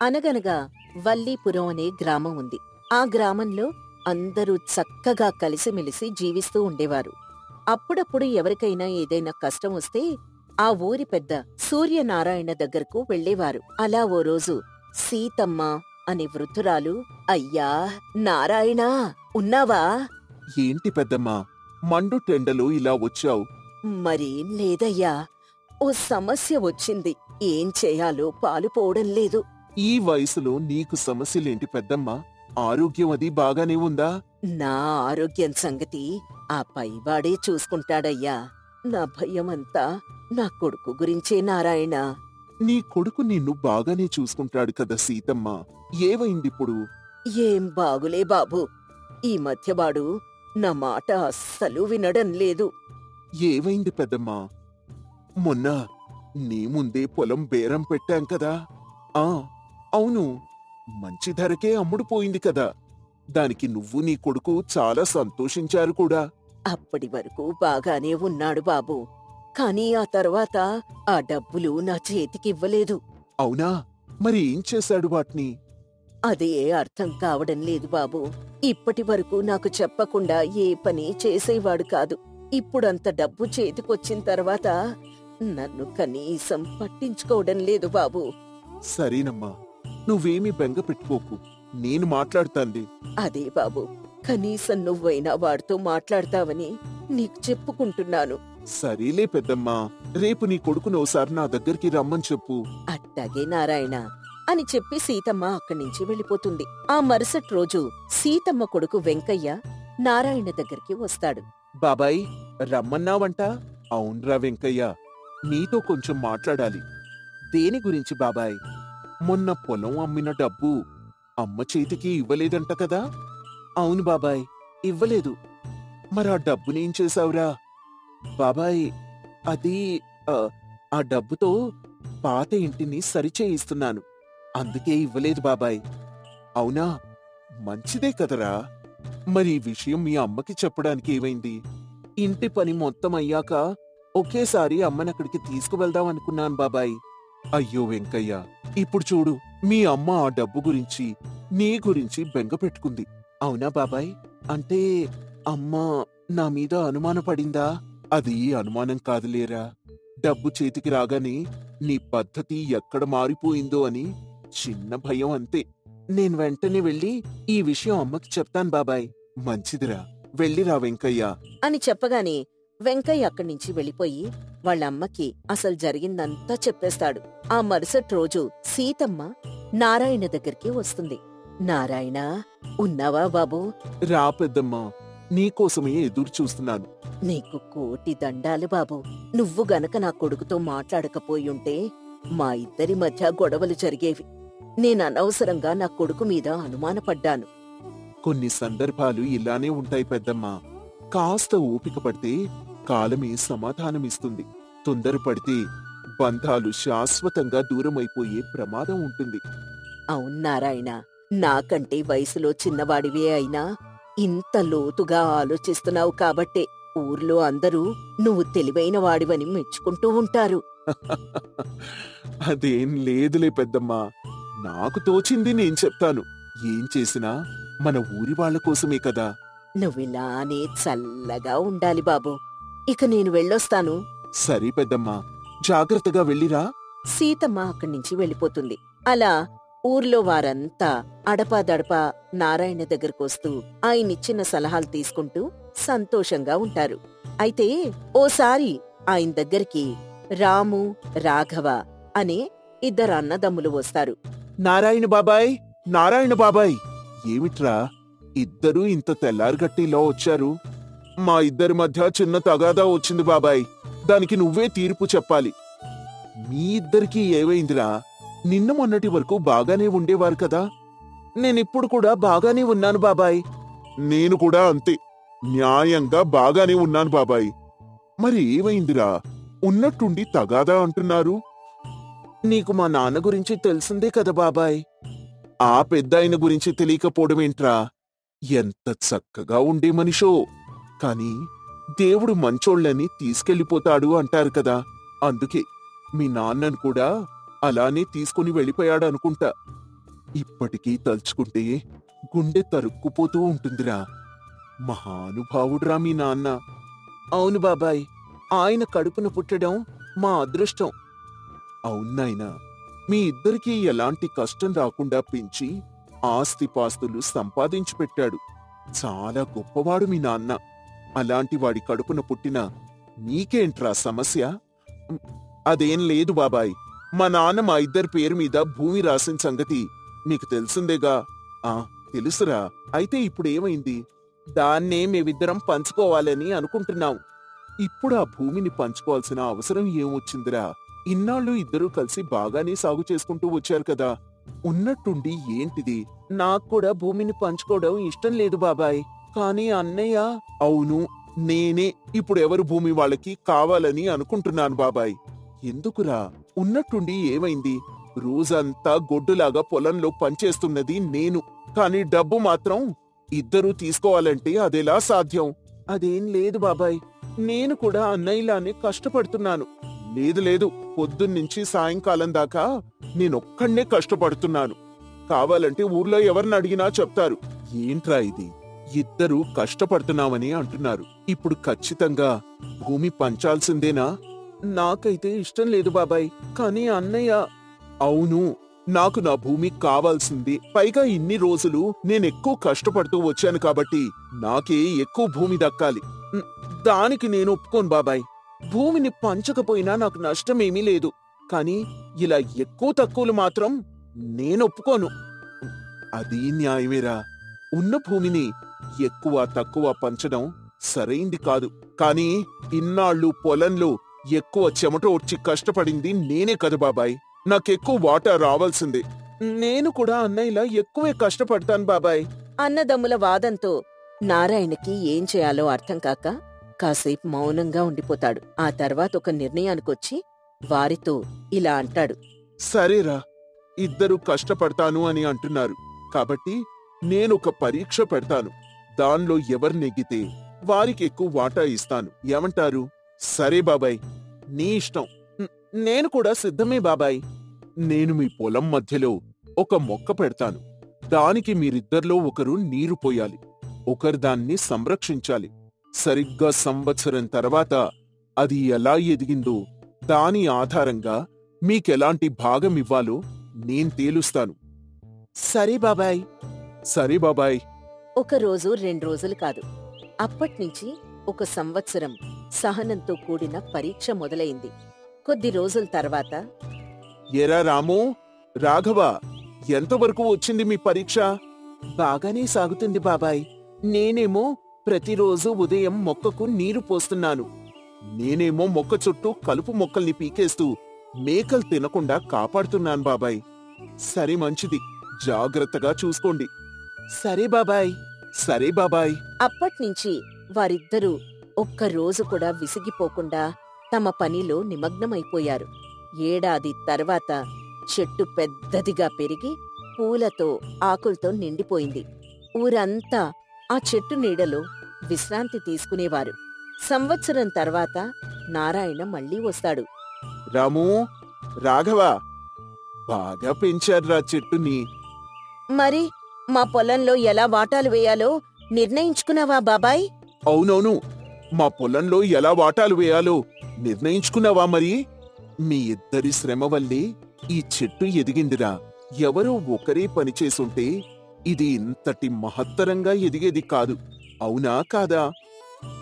అనగనగా వల్లీపురం అనే గ్రామం ఉంది. ఆ గ్రామంలో అందరూ చక్కగా కలిసిమెలిసి జీవిస్తూ ఉండేవారు. అప్పుడప్పుడు ఎవరికైనా ఏదైనా కష్టం వస్తే ఆ ఊరి పెద్ద సూర్యనారాయణ దగ్గరకు వెళ్లేవారు. అలా ఓ రోజు సీతమ్మ అనే వృద్ధురాలు, అయ్యా నారాయణా, ఉన్నావా? ఏంటి పెద్దమ్మా, మండు టెండలో ఇలా వచ్చావు? మరేం లేదయ్యా, ఓ సమస్య వచ్చింది. ఏం చేయాలో పాలుపోవడం లేదు. ఈ వయసులో నీకు సమస్యలేంటి పెద్దమ్మా? ఆరోగ్యం అది బాగానే ఉందా? నా ఆరోగ్యం సంగతి ఆ పైవాడే చూసుకుంటాడయ్యా. నా భయమంతా నా కొడుకు గురించే నారాయణ. నీ కొడుకు నిన్ను బాగానే చూసుకుంటాడు కదా సీతమ్మ. ఏవైందిప్పుడు? ఏం బాగులే బాబూ, ఈ మధ్యవాడు నా మాట అస్సలు వినడం లేదు. ఏవైంది పెద్దమ్మా? మొన్న నీ ముందే పొలం బేరం పెట్టాం కదా. ఆ అవును, మంచి ధరకే అమ్ముడుపోయింది కదా. దానికి నువ్వు నీ కొడుకు చాలా సంతోషించారు కూడా. అప్పటి వరకు బాగానే ఉన్నాడు బాబూ, కానీ ఆ తర్వాత ఆ డబ్బులు నా చేతికివ్వలేదు. అవునా? మరి ఏం చేశాడు వాటిని? అదే అర్థం కావడం లేదు బాబూ. ఇప్పటి వరకు నాకు చెప్పకుండా ఏ పని చేసేవాడు కాదు. ఇప్పుడంత డబ్బు చేతికొచ్చిన తర్వాత నన్ను కనీసం పట్టించుకోవడం లేదు బాబూ. సరేనమ్మా, నువ్వేమీ బెంగ పెట్టుకోకు, నేను మాట్లాడుతాంది. అదే బాబూ, కనీసం నువ్వైనా వాడితో మాట్లాడతావని నీకు చెప్పుకుంటున్నాను. సరేలే పెద్దమ్మా, రేపు నీ కొడుకును ఓసారి నా దగ్గరికి రమ్మని చెప్పు. అట్టాగే నారాయణ అని చెప్పి సీతమ్మ అక్కడి నుంచి వెళ్ళిపోతుంది. ఆ మరుసటి రోజు సీతమ్మ కొడుకు వెంకయ్య నారాయణ దగ్గరికి వస్తాడు. బాబాయ్, రమ్మన్నావంట? అవునరా వెంకయ్య, నీతో కొంచెం మాట్లాడాలి. దేని గురించి బాబాయ్? మొన్న పొలం అమ్మిన డబ్బు అమ్మ చేతికి ఇవ్వలేదంట కదా? అవును బాబాయ్, ఇవ్వలేదు. మరా డబ్బునేం చేశావురా? బాబాయ్, అది ఆ డబ్బుతో పాత ఇంటిని సరిచేయిస్తున్నాను, అందుకే ఇవ్వలేదు బాబాయ్. అవునా? మంచిదే కదరా. మరి ఈ విషయం మీ అమ్మకి చెప్పడానికి ఏమైంది? ఇంటి పని మొత్తం అయ్యాక ఒకేసారి అమ్మనక్కడికి తీసుకువెళ్దాం అనుకున్నాను బాబాయ్. అయ్యో వెంకయ్య, ఇప్పుడు చూడు, మీ అమ్మ ఆ డబ్బు గురించి నీ గురించి బెంగ పెట్టుకుంది. అవునా బాబాయ్? అంటే అమ్మ నా మీద అనుమానపడిందా? అది అనుమానం కాదులేరా, డబ్బు చేతికి రాగానే నీ పద్ధతి ఎక్కడ మారిపోయిందో అని చిన్న భయం అంతే. నేను వెంటనే వెళ్ళి ఈ విషయం అమ్మకి చెప్తాను బాబాయ్. మంచిదిరా, వెళ్ళిరా వెంకయ్య అని చెప్పగానే వెంకయ్య అక్కడి నుంచి వెళ్ళిపోయి వాళ్ళమ్మకి అసలు జరిగిందంతా చెప్పేస్తాడు. ఆ మరుసటి రోజు సీతమ్మ నారాయణ దగ్గరికి వస్తుంది. నారాయణ, ఉన్నావా బాబూ? రా పెద్దమ్మా, నీకోసమే ఎదురు చూస్తున్నాను. నీకు కోటి దండాలు బాబూ. నువ్వు గనక నా కొడుకుతో మాట్లాడకపోయుంటే మా ఇద్దరి మధ్య గొడవలు జరిగేవి. నేననవసరంగా నా కొడుకు మీద అనుమానపడ్డాను. కొన్ని సందర్భాలు ఇలానే ఉంటాయి పెద్దమ్మా. కాస్త ఓపిక పడితే కాలమే సమాధానమిస్తుంది. తొందరపడితే బంధాలు శాశ్వతంగా దూరమైపోయే ప్రమాదం ఉంటుంది. అవునారాయణ, నాకంటే వయసులో చిన్నవాడివే అయినా ఇంత లోతుగా ఆలోచిస్తున్నావు కాబట్టే ఊర్లో అందరూ నువ్వు తెలివైన వాడివని మెచ్చుకుంటూ ఉంటారు. అదేం లేదులే పెద్దమ్మా, నాకు తోచింది నేను చెప్తాను. ఏం చేసినా మన ఊరి వాళ్ళ కోసమే కదా. నువ్విలానే చల్లగా ఉండాలి బాబూ. ఇక నేను వెళ్ళొస్తాను. సరే పెద్దమ్మా, జాగ్రత్తగా వెళ్ళిరా. సీతమ్మ అక్కడి నుంచి వెళ్ళిపోతుంది. అలా ఊర్లో వారంతా అడపాదడపా నారాయణ దగ్గరకొస్తూ ఆయనిచ్చిన సలహాలు తీసుకుంటూ సంతోషంగా ఉంటారు. అయితే ఓసారి ఆయన దగ్గరికి రాము, రాఘవ అనే ఇద్దరు అన్నదమ్ములు వస్తారు. నారాయణ బాబాయ్, నారాయణ బాబాయ్, ఏమిట్రా ఇద్దరూ ఇంత తెల్లారిగట్టిలో వచ్చారు? మా ఇద్దరి మధ్య చిన్న తగాదా వచ్చింది బాబాయ్, దానికి నువ్వే తీర్పు చెప్పాలి. మీ ఇద్దరికీ ఏవైందిరా? నిన్న మొన్నటి వరకు బాగానే ఉండేవారు కదా. నేనిప్పుడు కూడా బాగానే ఉన్నాను బాబాయ్. నేను కూడా అంతే, న్యాయంగా బాగానే ఉన్నాను బాబాయ్. మరి ఏవైందిరా? ఉన్నట్టుండి తగాదా అంటున్నారు. నీకు మా నాన్న గురించి తెలిసిందే కదా బాబాయ్. ఆ పెద్దాయన గురించి తెలియకపోవడమేంట్రా? ఎంత చక్కగా ఉండే మనిషో, కాని దేవుడు మంచోళ్ళని తీసుకెళ్ళిపోతాడు అంటారు కదా. అందుకే మీ నాన్నను కూడా అలానే తీసుకుని వెళ్ళిపోయాడనుకుంటా. ఇప్పటికీ తలుచుకుంటే గుండె తరుక్కుపోతూ ఉంటుందిరా. మహానుభావుడురా మీ నాన్న. అవును బాబాయ్, ఆయన కడుపున పుట్టడం మా అదృష్టం. అవునాయనా, మీ ఇద్దరికీ ఎలాంటి కష్టం రాకుండా పెంచి ఆస్తిపాస్తులు సంపాదించి పెట్టాడు. చాలా గొప్పవాడు మీ నాన్న. అలాంటి వాడి కడుపున పుట్టిన నీకేంట్రా సమస్య? అదేం లేదు బాబాయ్, మా నాన్న మా ఇద్దరి పేరు మీద భూమి రాసిన సంగతి మీకు తెలిసిందేగా. తెలుసురా. అయితే ఇప్పుడేమైంది? దాన్నే మేమిద్దరం పంచుకోవాలని అనుకుంటున్నాం. ఇప్పుడు ఆ భూమిని పంచుకోవాల్సిన అవసరం ఏమొచ్చిందిరా? ఇన్నాళ్ళు ఇద్దరూ కలిసి బాగానే సాగు చేసుకుంటూ వచ్చారు కదా. ఉన్నట్టుండి ఏంటిది? నాకు కూడా భూమిని పంచుకోవడం ఇష్టం లేదు బాబాయ్. కానీ అన్నయ్య. అవును, నేనే ఇప్పుడెవరు భూమి వాళ్ళకి కావాలని అనుకుంటున్నాను బాబాయ్. ఎందుకురా? ఉన్నట్టుండి ఏమైంది? రోజంతా గొడ్డులాగా పొలంలో పనిచేస్తున్నది నేను. కాని డబ్బు మాత్రం ఇద్దరూ తీసుకోవాలంటే అదెలా సాధ్యం? అదేం లేదు బాబాయ్, నేను కూడా అన్నయ్యలానే కష్టపడుతున్నాను. లేదు లేదు, పొద్దున్నుంచి సాయంకాలం దాకా నేనొక్కడే కష్టపడుతున్నాను. కావాలంటే ఊర్లో ఎవరిని అడిగినా చెప్తారు. ఏంట్రా ఇది? ఇద్దరూ కష్టపడుతున్నామని అంటున్నారు. ఇప్పుడు ఖచ్చితంగా భూమి పంచాల్సిందేనా? నాకైతే ఇష్టం లేదు బాబాయ్, కానీ అన్నయ్య. అవును, నాకు నా భూమి కావాల్సింది. పైగా ఇన్ని రోజులు నేనెక్కువ కష్టపడుతూ వచ్చాను కాబట్టి నాకే ఎక్కువ భూమి దక్కాలి. దానికి నేను ఒప్పుకోను బాబాయ్. భూమిని పంచకపోయినా నాకు నష్టమేమీ లేదు. కాని ఇలా ఎక్కువ తక్కువలు మాత్రం నేనొప్పుకోను. అది న్యాయమేరా. ఉన్న భూమిని ఎక్కువ తక్కువ పంచడం సరైంది కాదు. కాని ఇన్నాళ్ళు పొలంలో ఎక్కువ చెమట వచ్చి కష్టపడింది నేనే కదా బాబాయ్. నాకెక్కువ వాటా రావాల్సిందే. నేను కూడా అన్నయ్యలా ఎక్కువే కష్టపడతాను బాబాయ్. అన్నదమ్ముల వాదంతో నారాయణకి ఏం చేయాలో అర్థం కాక కాసేపు మౌనంగా ఉండిపోతాడు. ఆ తర్వాత ఒక నిర్ణయానికొచ్చి వారితో ఇలా అంటాడు. సరేరా, ఇద్దరు కష్టపడతాను అని అంటున్నారు కాబట్టి నేనొక పరీక్ష పెడతాను. దానిలో ఎవరు నెగ్గితే వారికి ఎక్కువ వాటా ఇస్తాను. ఏమంటారు? సరే బాబాయ్, నీ ఇష్టం. నేను కూడా సిద్ధమే బాబాయ్. నేను మీ పొలం మధ్యలో ఒక మొక్క పెడతాను. దానికి మీరిద్దరిలో ఒకరు నీరు పోయాలి, ఒకరు దాన్ని సంరక్షించాలి. సరిగ్గా సంవత్సరం తర్వాత అది ఎలా ఎదిగిందో దాని ఆధారంగా మీకెలాంటి భాగం ఇవ్వాలో నేను తేలుస్తాను. సరే బాబాయ్. సరే బాబాయ్. ఒక రోజు 2 రోజులు కాదు, అప్పట్నుంచి ఒక సంవత్సరం సహనంతో కూడిన పరీక్ష మొదలైంది. కొద్ది రోజుల తర్వాత, ఎరా రాము, రాఘవ, ఎంతవరకు వచ్చింది మీ పరీక్ష? బాగానే సాగుతుంది బాబాయ్. నేనేమో ప్రతిరోజు ఉదయం మొక్కకు నీరు పోస్తున్నాను. నేనేమో మొక్క చుట్టూ కలుపు మొక్కల్ని పీకేస్తూ మేకలు తినకుండా కాపాడుతున్నాను బాబాయ్. సరే, మంచిది. జాగ్రత్తగా చూసుకోండి. సరే బాబాయ్. సరే బాబాయ్. అప్పట్నుంచి వారిద్దరూ ఒక్కరోజు కూడా విసిగిపోకుండా తమ పనిలో నిమగ్నమైపోయారు. ఏడాది తర్వాత చెట్టు పెద్దదిగా పెరిగి పూలతో ఆకులతో నిండిపోయింది. ఊరంతా ఆ చెట్టు నీడలో విశ్రాంతి తీసుకునేవారు. సంవత్సరం తర్వాత నారాయణ మళ్ళీ వస్తాడు. రాము, రాఘవ, బాగా పెంచారురా చెట్టుని. మరి మా పొలంలో ఎలా వాటాలు వేయాలో నిర్ణయించుకున్నావా బాబాయ్? అవునవును, మా పొలంలో ఎలా వాటాలు వేయాలో నిర్ణయించుకున్నావా మరి? మీ ఇద్దరి శ్రమ వల్లే ఈ చెట్టు ఎదిగిందిరా. ఎవరో ఒకరే పనిచేసుంటే ఇది ఇంతటి మహత్తరంగా ఎదిగేది కాదు. అవునా కాదా?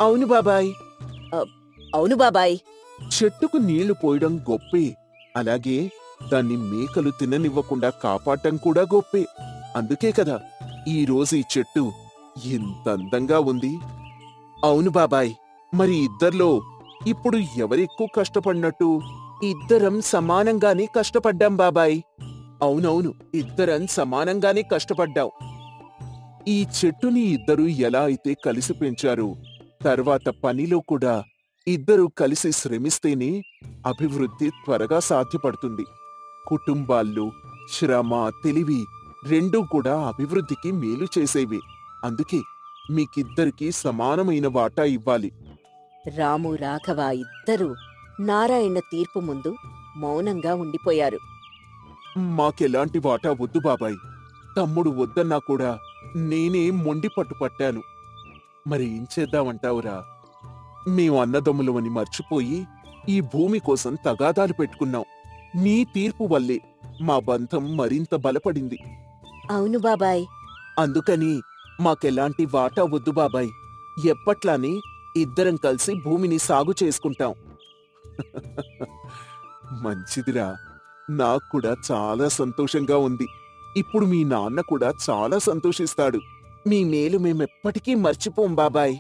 అవును బాబాయ్. అవును బాబాయ్. చెట్టుకు నీళ్లు పోయడం గొప్పే, అలాగే దాన్ని మేకలు తిననివ్వకుండా కాపాడటం కూడా గొప్పే. అందుకే కదా ఈ రోజు ఈ చెట్టు ఇంత అందంగా ఉంది. అవును బాబాయ్. మరి ఇద్దర్లో ఇప్పుడు ఎవరెక్కువ కష్టపడినట్టు? ఇద్దరం సమానంగానే కష్టపడ్డాం బాబాయ్. అవునవును, ఇద్దరం సమానంగానే కష్టపడ్డాం. ఈ చెట్టుని ఇద్దరు ఎలా అయితే కలిసి పెంచారో తర్వాత పనిలో కూడా ఇద్దరూ కలిసి శ్రమిస్తేనే అభివృద్ధి త్వరగా సాధ్యపడుతుంది. కుటుంబాల్లో శ్రమ, తెలివి రెండూ కూడా అభివృద్ధికి మేలు చేసేవే. అందుకే మీకిద్దరికీ సమానమైన వాటా ఇవ్వాలి. రాము, రాఘవ ఇద్దరూ నారాయణ తీర్పు ముందు మౌనంగా ఉండిపోయారు. మాకెలాంటి వాటా వద్దు బాబాయ్. తమ్ముడు వద్దన్నా కూడా నేనే మొండి పట్టు పట్టాను. మరి ఏం చేద్దామంటావురా? మేం అన్నదమ్ములమని మర్చిపోయి ఈ భూమి కోసం తగాదాలు పెట్టుకున్నాం. నీ తీర్పు వల్లే మా బంధం మరింత బలపడింది. అవును బాబాయ్. అందుకని మాకెలాంటి వాటా వద్దు బాబాయ్. ఎప్పట్లానే ఇద్దరం కలిసి భూమిని సాగు చేసుకుంటాం. మంచిదిరా, నాకు కూడా చాలా సంతోషంగా ఉంది. ఇప్పుడు మీ నాన్న కూడా చాలా సంతోషిస్తాడు. మీ మేలు మేమెప్పటికీ మర్చిపోం బాబాయ్.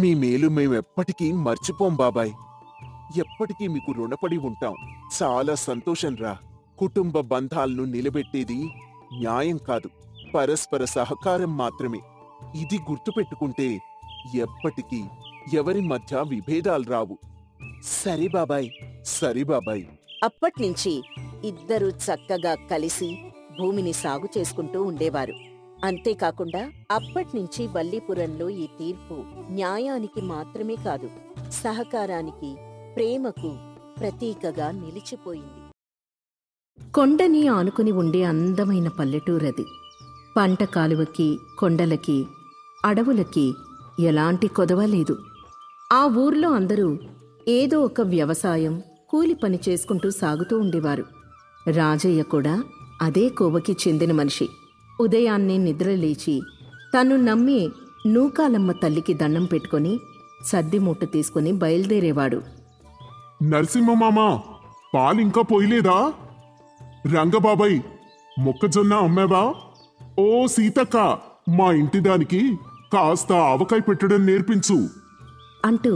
మీ మేలు మేమెప్పటికీ మర్చిపోం బాబాయ్. ఎప్పటికీ మీకు రుణపడి ఉంటాం. చాలా సంతోషంరా. కుటుంబ బంధాలను నిలబెట్టేది న్యాయం కాదు, పరస్పర సహకారం మాత్రమే. ఇది గుర్తుపెట్టుకుంటే ఎప్పటికీ ఎవరి మధ్య విభేదాలు రావు. సరే బాబాయ్, సరే బాబాయ్. అప్పట్నుంచి ఇద్దరూ చక్కగా కలిసి భూమిని సాగు చేసుకుంటూ ఉండేవారు. అంతేకాకుండా అప్పట్నుంచి వల్లీపురంలో ఈ తీర్పు న్యాయానికి మాత్రమే కాదు, సహకారానికి, ప్రేమకు ప్రతీకగా నిలిచిపోయింది. కొండని ఆనుకుని ఉండే అందమైన పల్లెటూరది. పంట కాలువకి, కొండలకి, అడవులకి ఎలాంటి కొదవ లేదు. ఆ ఊర్లో అందరూ ఏదో ఒక వ్యవసాయం, కూలి పని చేసుకుంటూ సాగుతూ ఉండేవారు. రాజయ్య కూడా అదే కోవకి చెందిన మనిషి. ఉదయాన్నే నిద్రలేచి తను నమ్మే నూకాలమ్మ తల్లికి దండం పెట్టుకుని సద్దిమూట తీసుకుని బయలుదేరేవాడు. నరసింహమామా, పాలింకా పోయలేదా? రంగబాబాయ్, మొక్కజొన్న అమ్మావా? ఓ సీతక్క, మా ఇంటిదానికి కాస్త ఆవకాయ పెట్టడం నేర్పించు అంటూ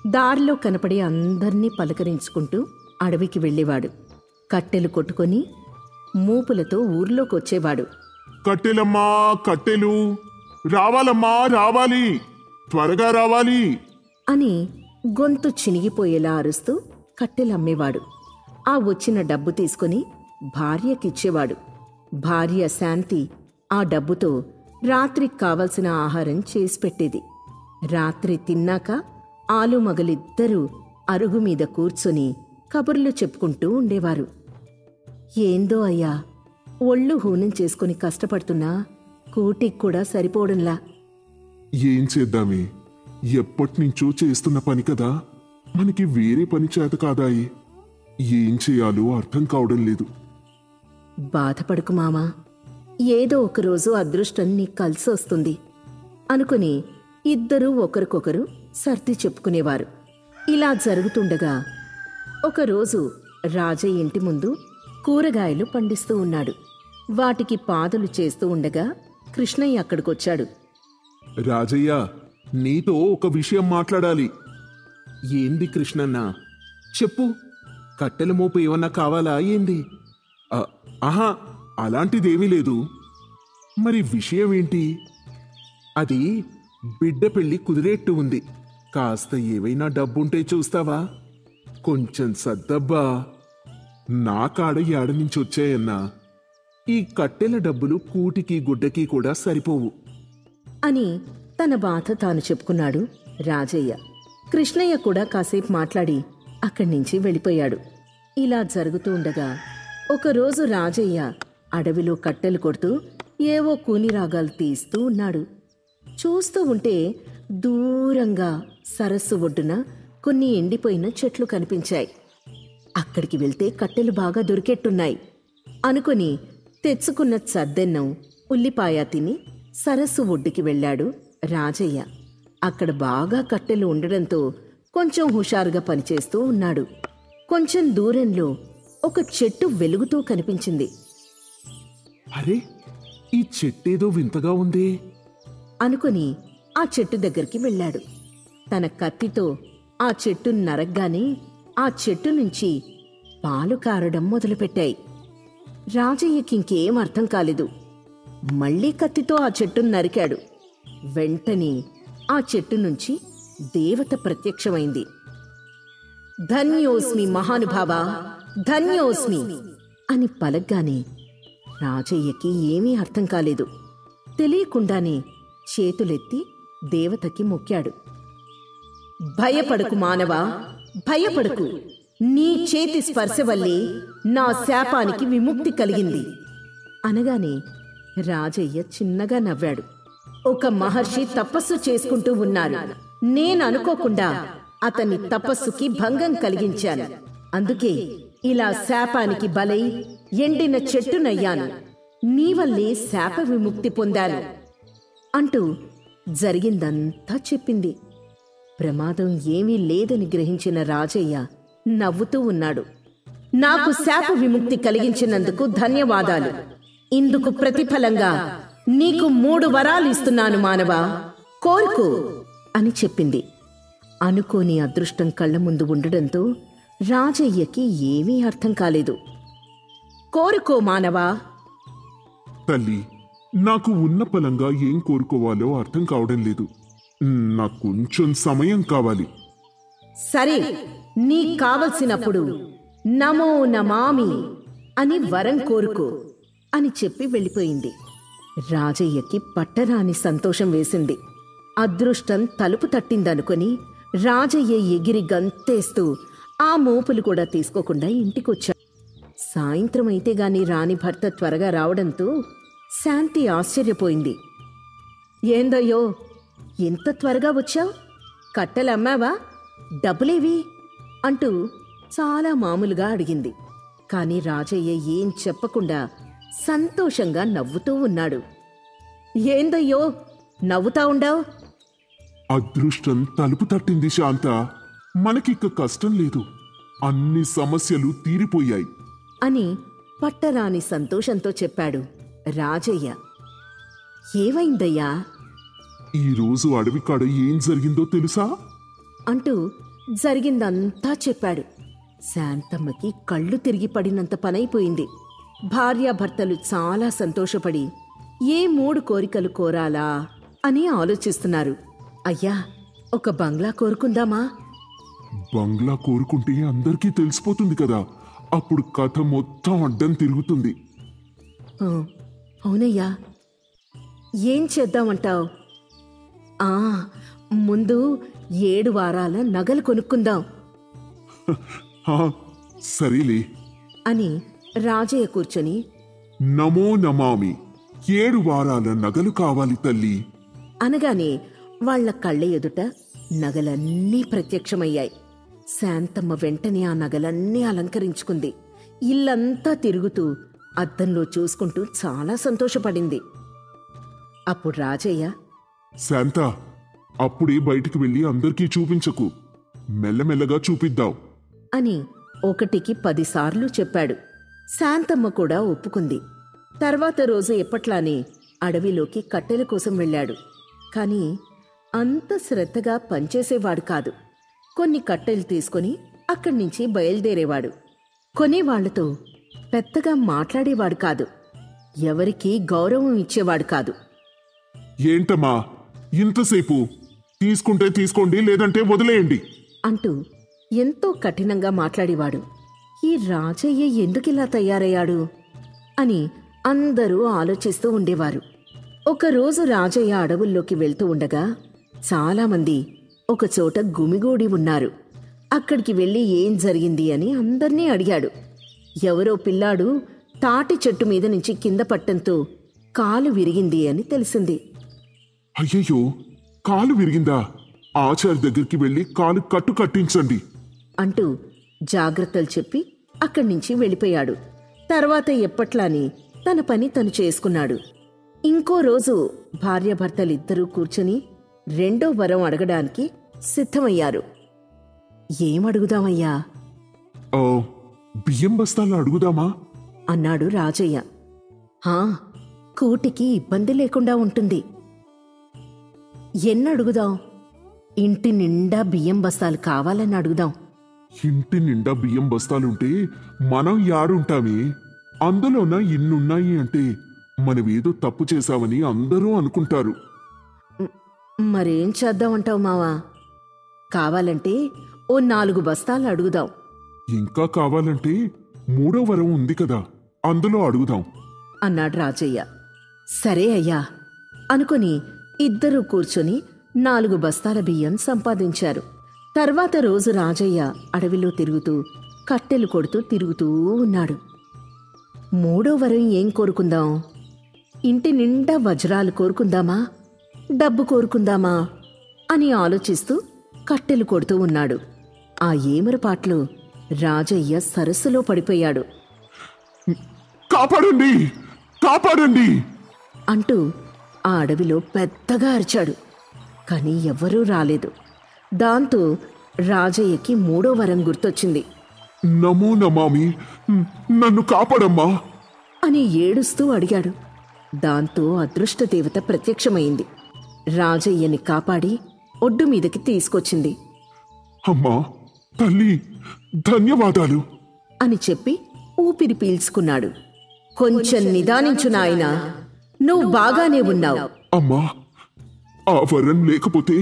దారిలో కనపడి అందర్నీ పలకరించుకుంటూ అడవికి వెళ్ళేవాడు. కట్టెలు కొట్టుకొని మూపులతో ఊర్లోకొచ్చేవాడు. కట్టెలమ్మా, కట్టెలు రావాలమ్మా, రావాలి, త్వరగా రావాలి అని గొంతు చినిగిపోయేలా అరుస్తూ కట్టెలమ్మేవాడు. ఆ వచ్చిన డబ్బు తీసుకుని భార్యకిచ్చేవాడు. భార్య శాంతి ఆ డబ్బుతో రాత్రికి కావలసిన ఆహారం చేసి పెట్టేది. రాత్రి తిన్నాక ఆలుమగలిద్దరూ అరుగుమీద కూర్చొని కబుర్లు చెప్పుకుంటూ ఉండేవారు. ఏందో అయ్యా, ఒళ్ళు హూనం చేసుకుని కష్టపడుతున్నా కూటికి కూడా సరిపోవడంలా. ఏం చేద్దామే, ఎప్పటినుంచో చేస్తున్న పని కదా, మనకి వేరే పని చేత కాదాయి. ఏం చేయాలో అర్థం కావడం లేదు. బాధపడకు మామా, ఏదో ఒకరోజు అదృష్టం నీకు కలిసొస్తుంది అనుకుని ఇద్దరూ ఒకరికొకరు సర్ది చెప్పుకునేవారు. ఇలా జరుగుతుండగా ఒకరోజు రాజయ్య ఇంటి ముందు కూరగాయలు పండిస్తూ ఉన్నాడు. వాటికి పాదులు చేస్తూ ఉండగా కృష్ణయ్య అక్కడికొచ్చాడు. రాజయ్య, నీతో ఒక విషయం మాట్లాడాలి. ఏంది కృష్ణన్న? చెప్పు. కట్టెల మోపు ఏమన్నా కావాలా ఏంది? ఆహా, అలాంటిదేమీ లేదు. మరి విషయం ఏంటి? అది బిడ్డ పెళ్లి కుదిరేట్టు ఉంది. కాస్త ఏవైనా డబ్బుంటే చూస్తావా? కొంచెం సద్దబ్బా. నా కాడ ఏడ నుంచి వచ్చాయన్నా. ఈ కట్టెల డబ్బులు కూటికి గుడ్డకి కూడా సరిపోవు అని తన బాధ తాను చెప్పుకున్నాడు రాజయ్య. కృష్ణయ్య కూడా కాసేపు మాట్లాడి అక్కడి నుంచి వెళ్ళిపోయాడు. ఇలా జరుగుతూ ఉండగా ఒకరోజు రాజయ్య అడవిలో కట్టెలు కొడుతూ ఏవో కూని రాగాలు తీస్తూ ఉన్నాడు. చూస్తూ ఉంటే దూరంగా సరస్సు ఒడ్డున కొన్ని ఎండిపోయిన చెట్లు కనిపించాయి. అక్కడికి వెళ్తే కట్టెలు బాగా దొరికెట్టున్నాయి అనుకుని తెచ్చుకున్న చద్దెన్నం, ఉల్లిపాయ తిని సరస్సు ఒడ్డుకి వెళ్ళాడు రాజయ్య. అక్కడ బాగా కట్టెలు ఉండడంతో కొంచెం హుషారుగా పనిచేస్తూ ఉన్నాడు. కొంచెం దూరంలో ఒక చెట్టు వెలుగుతూ కనిపించింది. అరే, ఈ చెట్టేదో వింతగా ఉందే అనుకుని ఆ చెట్టు దగ్గరికి వెళ్ళాడు. తన కత్తితో ఆ చెట్టును నరగ్గానే ఆ చెట్టు నుంచి పాలు కారడం మొదలుపెట్టాయి. రాజయ్యకింకేం అర్థం కాలేదు. మళ్లీ కత్తితో ఆ చెట్టును నరికాడు. వెంటనే ఆ చెట్టు నుంచి దేవత ప్రత్యక్షమైంది. ధన్యోస్మి మహానుభావా, ధన్యోస్మి అని పలగ్గానే రాజయ్యకి ఏమీ అర్థం కాలేదు. తెలియకుండానే చేతులెత్తి దేవతకి మొక్కాడు. భయపడకు మానవా, భయపడకు. నీ చేతి స్పర్శ వల్లే నా శాపానికి విముక్తి కలిగింది అనగానే రాజయ్య చిన్నగా నవ్వాడు. ఒక మహర్షి తపస్సు చేసుకుంటూ ఉన్నారు. నేననుకోకుండా అతని తపస్సుకి భంగం కలిగించాను. అందుకే ఇలా శాపానికి బలై ఎండిన చెట్టునయ్యాను. నీ వల్లే శాప విముక్తి పొందాను అంటూ జరిగిందంతా చెప్పింది. ప్రమాదం ఏమీ లేదని గ్రహించిన రాజయ్య నవ్వుతూ ఉన్నాడు. నాకు శాప విముక్తి కలిగించినందుకు ధన్యవాదాలు. ఇందుకు ప్రతిఫలంగా నీకు 3 వరాలు ఇస్తున్నాను మానవా, కోరుకో అని చెప్పింది. అనుకోని అదృష్టం కళ్ల ముందు ఉండడంతో రాజయ్యకి ఏమీ అర్థం కాలేదు. కోరుకో మానవా. తల్లి, నాకు ఉన్న పలంగా ఏం కోరుకోవాలో అర్థం కావడం లేదు. నాకు కొంచెం సమయం కావాలి. సరే, నీకు కావలసినప్పుడు నమో నమామి అని వరం కోరుకో అని చెప్పి వెళ్ళిపోయింది. రాజయ్యకి పట్టరాని సంతోషం వేసింది. అదృష్టం తలుపు తట్టిందనుకొని రాజయ్య ఎగిరి గంతేస్తూ ఆ మోపులు కూడా తీసుకోకుండా ఇంటికొచ్చాడు. సాయంత్రం అయితే గాని రాని భర్త త్వరగా రావడంతో శాంతి ఆశ్చర్యపోయింది. ఏందయ్యో, ఎంత త్వరగా వచ్చావు? కట్టెలమ్మావా? డబ్బులేవి అంటూ చాలా మామూలుగా అడిగింది. కాని రాజయ్య ఏం చెప్పకుండా సంతోషంగా నవ్వుతూ ఉన్నాడు. ఏందయ్యో నవ్వుతా ఉండావు? అదృష్టం తలుపు తట్టింది శాంత. మనకిక్క కష్టం లేదు. అన్ని సమస్యలు తీరిపోయాయి అని పట్టరాని సంతోషంతో చెప్పాడు రాజయ్య. ఏమైందయ్యా ఈరోజు అడవికాడ ఏం జరిగిందో తెలుసా అంటూ జరిగిందంతా చెప్పాడు. శాంతమ్మకి కళ్ళు తిరిగి పడినంత పనైపోయింది. భార్యాభర్తలు చాలా సంతోషపడి ఏ 3 కోరికలు కోరాలా అని ఆలోచిస్తున్నారు. అయ్యా, ఒక బంగ్లా కోరుకుందామా? బంగ్లా కోరుకుంటే అందరికీ తెలిసిపోతుంది కదా. అప్పుడు కథ మొత్తం అడ్డం తిరుగుతుంది. అవునయ్యా, ఏం చేద్దామంటావు? ముందు 7 వారాల నగలు కొనుక్కుందాం సరేలే అని రాజయ్య కూర్చొని నమో నమామి 7 వారాల నగలు కావాలి తల్లి అనగానే వాళ్ల కళ్ళ ఎదుట నగలన్నీ ప్రత్యక్షమయ్యాయి. శాంతమ్మ వెంటనే ఆ నగలన్నీ అలంకరించుకుంది. ఇల్లంతా తిరుగుతూ అద్దంలో చూసుకుంటూ చాలా సంతోషపడింది. అప్పుడు రాజయ్య, శాంత, అప్పుడే బయటికి వెళ్ళి అందరికీ చూపించకు, మెల్లమెల్లగా చూపిద్దాం అని 1కి 10 సార్లు చెప్పాడు. శాంతమ్మ కూడా ఒప్పుకుంది. తర్వాత రోజు ఎప్పట్లానే అడవిలోకి కట్టెల కోసం వెళ్ళాడు. కాని అంత శ్రద్ధగా పనిచేసేవాడు కాదు. కొన్ని కట్టెలు తీసుకుని అక్కడి నుంచి బయలుదేరేవాడు. కొనేవాళ్లతో పెద్దగా మాట్లాడేవాడు కాదు. ఎవరికీ గౌరవం ఇచ్చేవాడు కాదు. ఏంటమ్మా ఇంతసేపు? తీసుకుంటే తీసుకోండి, లేదంటే వదిలేయండి అంటూ ఎంతో కఠినంగా మాట్లాడేవాడు. ఈ రాజయ్య ఎందుకిలా తయారయ్యాడు అని అందరూ ఆలోచిస్తూ ఉండేవారు. ఒకరోజు రాజయ్య అడవుల్లోకి వెళ్తూ ఉండగా చాలామంది ఒకచోట గుమిగూడి ఉన్నారు. అక్కడికి వెళ్ళి ఏం జరిగింది అని అందర్నీ అడిగాడు. ఎవరో పిల్లాడు తాటి చెట్టు మీద నుంచి కింద పట్టంతో కాలు విరిగింది అని తెలిసింది. అయ్యయ్యో, కాలు విరిగిందా? ఆచార్య దగ్గరికి వెళ్ళి కాలు కట్టు కట్టించండి అంటూ జాగ్రత్తలు చెప్పి అక్కడి నుంచి వెళ్ళిపోయాడు. తర్వాత ఎప్పట్లానే తన పని తను చేసుకున్నాడు. ఇంకో రోజు భార్యాభర్తలిద్దరూ కూర్చుని 2వ వరం అడగడానికి సిద్ధమయ్యారు. ఏమడుగుదామయ్యా? బియ్యం బస్తాలు అడుగుదామా అన్నాడు రాజయ్య. కూటికి ఇబ్బంది లేకుండా ఉంటుంది. ఎన్నడుగుదాం? ఇంటి నిండా బియ్యం బస్తాలు కావాలని అడుగుదాం. ఇంటి నిండా బియ్యం బస్తాలుంటే మనం యాడుంటామే? అందులోన ఇన్నున్నాయి అంటే మనమేదో తప్పు చేశామని అందరూ అనుకుంటారు. మరేం చేద్దామంటావు మావా? కావాలంటే ఓ 4 బస్తాలు అడుగుదాం. ఇంకా కావాలంటే 3వ వరం ఉంది కదా, అందులో అడుగుదాం అన్నాడు రాజయ్య. సరే అయ్యా అనుకుని ఇద్దరూ కూర్చొని 4 బస్తాల బియ్యం సంపాదించారు. తర్వాత రోజు రాజయ్య అడవిలో తిరుగుతూ కట్టెలు కొడుతూ తిరుగుతూ ఉన్నాడు. 3వ వరం ఏం కోరుకుందాం? ఇంటి నిండా వజ్రాలు కోరుకుందామా, డబ్బు కోరుకుందామా అని ఆలోచిస్తూ కట్టెలు కొడుతూ ఉన్నాడు. ఆ ఏమరపాట్లు రాజయ్య సరస్సులో పడిపోయాడు. కాపాడండి, కాపాడండి అంటూ ఆ అడవిలో పెద్దగా అరిచాడు. కాని ఎవ్వరూ రాలేదు. దాంతో రాజయ్యకి 3వ వరం గుర్తొచ్చింది. నమో నమామి, నన్ను కాపాడమ్మా అని ఏడుస్తూ అడిగాడు. దాంతో అదృష్టదేవత ప్రత్యక్షమైంది. రాజయ్యని కాపాడి ఒడ్డు మీదకి తీసుకొచ్చింది అమ్మా తల్లి, ధన్యవాదాలు అని చెప్పి ఊపిరి పీల్చుకున్నాడు. కొంచెం నిదానించు నాయనా, నువ్వు బాగానే ఉన్నావు. అమ్మా, ఆ వరం లేకపోతే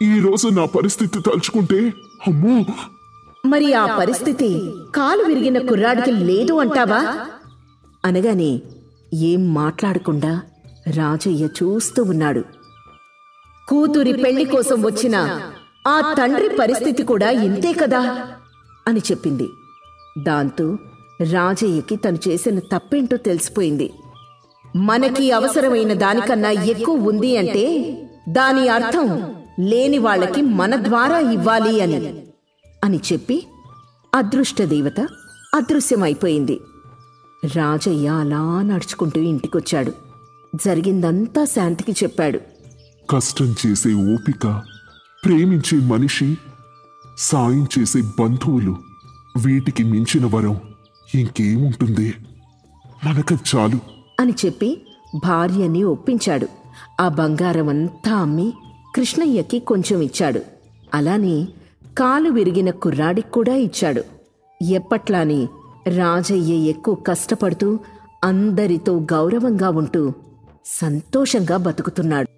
ఈ రోజు నా పరిస్థితి తలుచుకుంటే అమ్మో. మరి ఆ పరిస్థితి కాలు విరిగిన కుర్రాడికి లేదు అంటావా అనగానే ఏం మాట్లాడకుండా రాజయ్య చూస్తూ ఉన్నాడు. కూతురి పెళ్లి కోసం వచ్చిన ఆ తండ్రి పరిస్థితి కూడా ఇంతే కదా అని చెప్పింది. దాంతో రాజయ్యకి తను చేసిన తప్పేంటో తెలిసిపోయింది. మనకి అవసరమైన దానికన్నా ఎక్కువ ఉంది అంటే దాని అర్థం లేని వాళ్ళకి మన ద్వారా ఇవ్వాలి అని చెప్పి అదృష్టదేవత అదృశ్యమైపోయింది. రాజయ్య అలా నడుచుకుంటూ ఇంటికొచ్చాడు. జరిగిందంతా శాంతికి చెప్పాడు. కష్టం చేసే ఓపిక, ప్రేమించే మనిషి, సాయం చేసే బంధువులు, వీటికి మించిన వరం ఇంకేముంటుంది? మనకు చాలు అని చెప్పి భార్యని ఒప్పించాడు. ఆ బంగారమంతా అమ్మి కృష్ణయ్యకి కొంచెం ఇచ్చాడు. అలానే కాలు విరిగిన కుర్రాడికి కూడా ఇచ్చాడు. ఎప్పట్లానే రాజయ్య ఎక్కువ కష్టపడుతూ అందరితో గౌరవంగా ఉంటూ సంతోషంగా బతుకుతున్నాడు.